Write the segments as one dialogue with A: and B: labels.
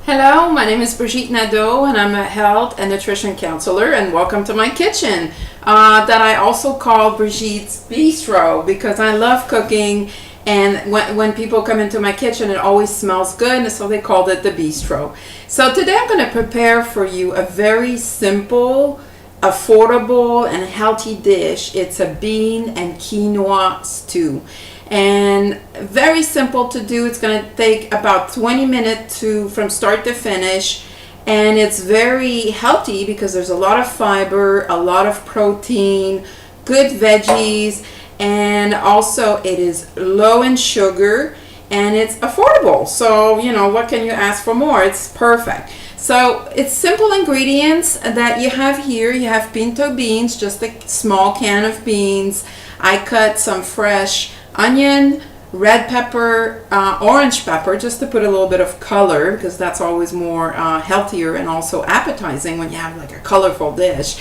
A: Hello, my name is Brigitte Nadeau and I'm a health and nutrition counselor, and welcome to my kitchen that I also call Brigitte's Bistro because I love cooking, and when people come into my kitchen it always smells good, and so they called it the Bistro. So today I'm going to prepare for you a very simple, affordable and healthy dish. It's a bean and quinoa stew. And very simple to do. It's going to take about 20 minutes from start to finish, and it's very healthy because there's a lot of fiber, a lot of protein, good veggies, and also it is low in sugar and it's affordable. So what can you ask for more? It's perfect. So it's simple ingredients that you have here. You have pinto beans, just a small can of beans. I cut some fresh onion, red pepper, orange pepper, just to put a little bit of color, because that's always more healthier and also appetizing when you have like a colorful dish.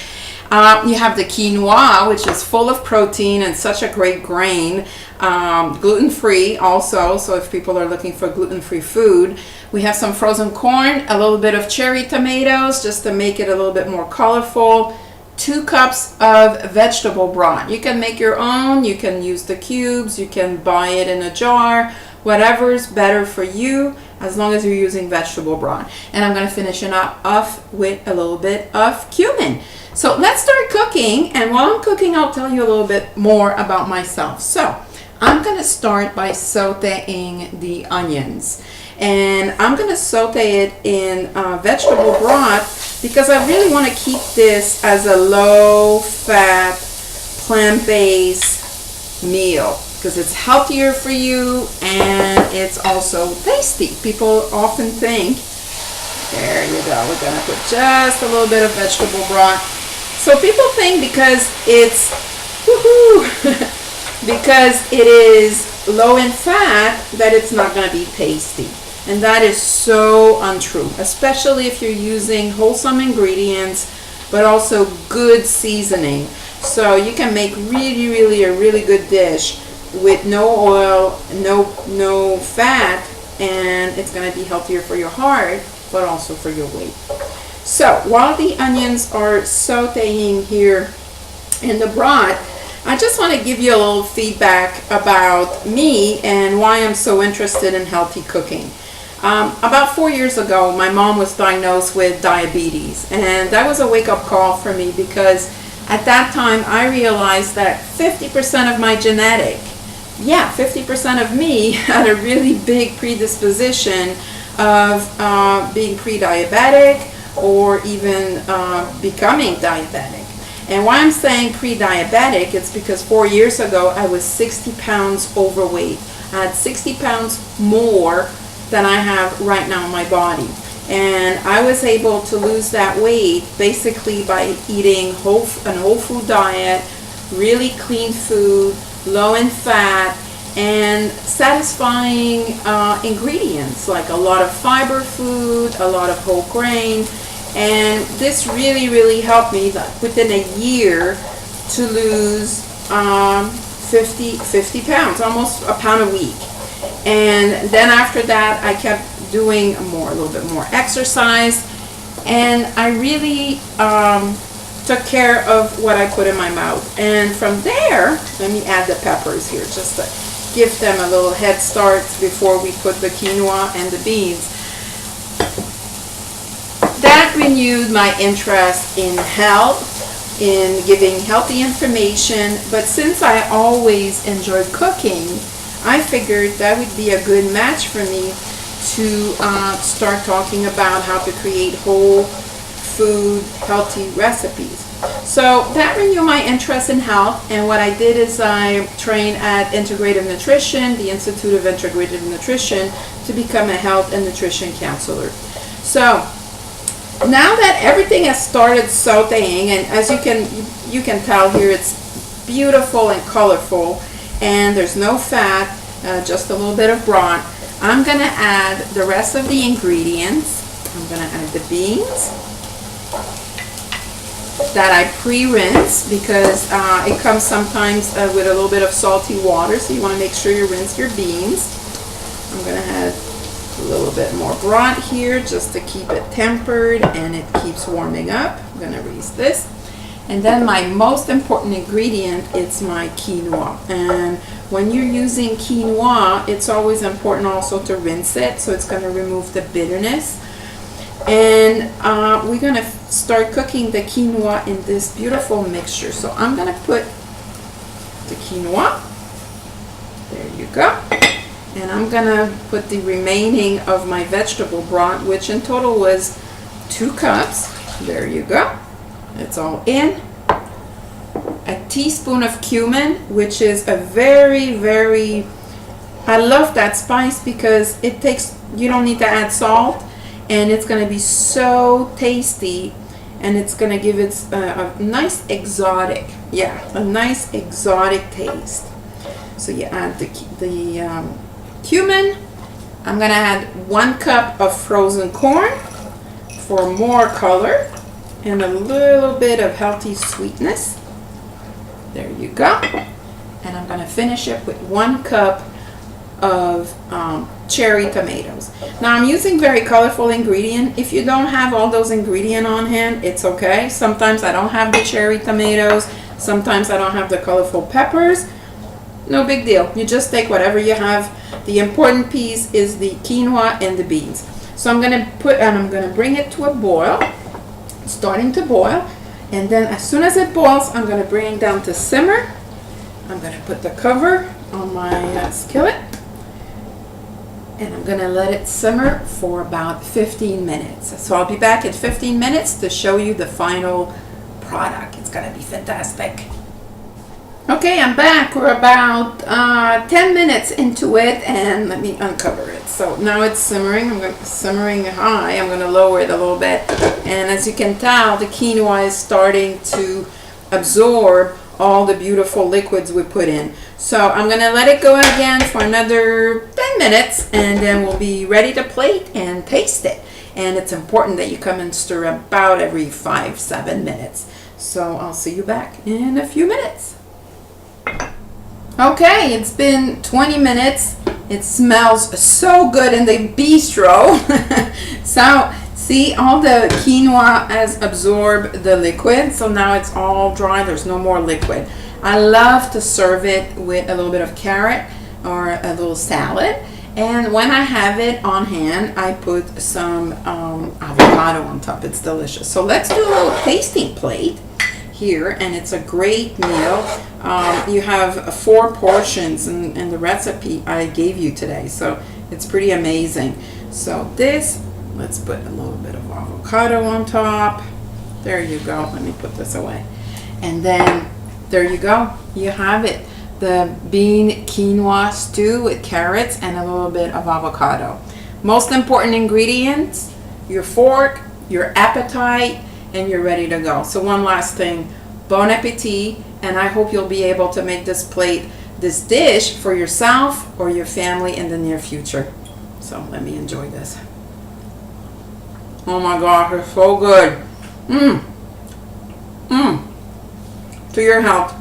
A: You have the quinoa, which is full of protein and such a great grain, gluten-free also, so if people are looking for gluten-free food. We have some frozen corn, a little bit of cherry tomatoes just to make it a little bit more colorful. 2 cups of vegetable broth. You can make your own, you can use the cubes, you can buy it in a jar, whatever's better for you, as long as you're using vegetable broth. And I'm going to finish it off with a little bit of cumin. So let's start cooking, and while I'm cooking I'll tell you a little bit more about myself. So I'm going to start by sauteing the onions, and I'm going to saute it in vegetable broth because I really want to keep this as a low-fat, plant-based meal because it's healthier for you and it's also tasty. People often think, there you go, we're going to put just a little bit of vegetable broth. So people think because it's, because it is low in fat that it's not going to be tasty. And that is so untrue, especially if you're using wholesome ingredients, but also good seasoning. So you can make really a really good dish with no oil, no fat, and it's going to be healthier for your heart, but also for your weight. So while the onions are sauteing here in the broth, I just want to give you a little feedback about me and why I'm so interested in healthy cooking. About 4 years ago, my mom was diagnosed with diabetes, and that was a wake-up call for me because at that time I realized that 50% of my genetic, 50% of me had a really big predisposition of being pre-diabetic or even becoming diabetic. And why I'm saying pre-diabetic, it's because 4 years ago I was 60 pounds overweight. I had 60 pounds more than I have right now in my body, and I was able to lose that weight basically by eating an whole food diet, really clean food, low in fat, and satisfying ingredients like a lot of fiber food, a lot of whole grain. And this really helped me within a year to lose 50 pounds, almost a pound a week. And then after that I kept doing a little bit more exercise, and I really took care of what I put in my mouth. And from there, let me add the peppers here just to give them a little head start before we put the quinoa and the beans. That renewed my interest in health, in giving healthy information, but since I always enjoyed cooking, I figured that would be a good match for me to start talking about how to create whole food, healthy recipes. So that renewed my interest in health, and what I did is I trained at Integrative Nutrition, the Institute of Integrative Nutrition, to become a health and nutrition counselor. So now that everything has started sauteing, and as you can tell here, it's beautiful and colorful, and there's no fat, just a little bit of broth. I'm going to add the rest of the ingredients. I'm going to add the beans that I pre-rinse because it comes sometimes with a little bit of salty water, so you want to make sure you rinse your beans. I'm going to add A little bit more broth here just to keep it tempered and it keeps warming up. I'm gonna raise this. And then my most important ingredient is my quinoa. And when you're using quinoa, it's always important also to rinse it, so it's gonna remove the bitterness. And we're gonna start cooking the quinoa in this beautiful mixture. So I'm gonna put the quinoa, there you go. And I'm gonna put the remaining of my vegetable broth, which in total was 2 cups. There you go. It's all in. A teaspoon of cumin, which is a very, I love that spice because it takes, you don't need to add salt, and it's gonna be so tasty, and it's gonna give it a nice exotic, a nice exotic taste. So you add the cumin. I'm gonna add 1 cup of frozen corn for more color and a little bit of healthy sweetness. There you go. And I'm gonna finish it with 1 cup of cherry tomatoes. Now I'm using very colorful ingredient. If you don't have all those ingredients on hand, it's okay. Sometimes I don't have the cherry tomatoes. Sometimes I don't have the colorful peppers. No big deal. You just take whatever you have. The important piece is the quinoa and the beans. So I'm gonna bring it to a boil. It's starting to boil. And then as soon as it boils, I'm gonna bring it down to simmer. I'm gonna put the cover on my skillet. And I'm gonna let it simmer for about 15 minutes. So I'll be back in 15 minutes to show you the final product. It's gonna be fantastic. Okay, I'm back. We're about 10 minutes into it, and let me uncover it. So now it's simmering. Simmering high. I'm going to lower it a little bit. And as you can tell, the quinoa is starting to absorb all the beautiful liquids we put in. So I'm going to let it go again for another 10 minutes, and then we'll be ready to plate and taste it. And it's important that you come and stir about every 5-7 minutes. So I'll see you back in a few minutes. Okay, it's been 20 minutes. It smells so good in the bistro. So, see, all the quinoa has absorbed the liquid, so now it's all dry. There's no more liquid. I love to serve it with a little bit of carrot or a little salad. And when I have it on hand, I put some avocado on top. It's delicious. So let's do a little tasting plate here, and it's a great meal. You have 4 portions in the recipe I gave you today, so it's pretty amazing. So this, let's put a little bit of avocado on top. There you go. Let me put this away. And then there you go. You have it. The bean quinoa stew with carrots and a little bit of avocado. Most important ingredients, your fork, your appetite, and you're ready to go. So one last thing, bon appetit, and I hope you'll be able to make this dish for yourself or your family in the near future. So let me enjoy this. Oh my gosh, it's so good. To your health.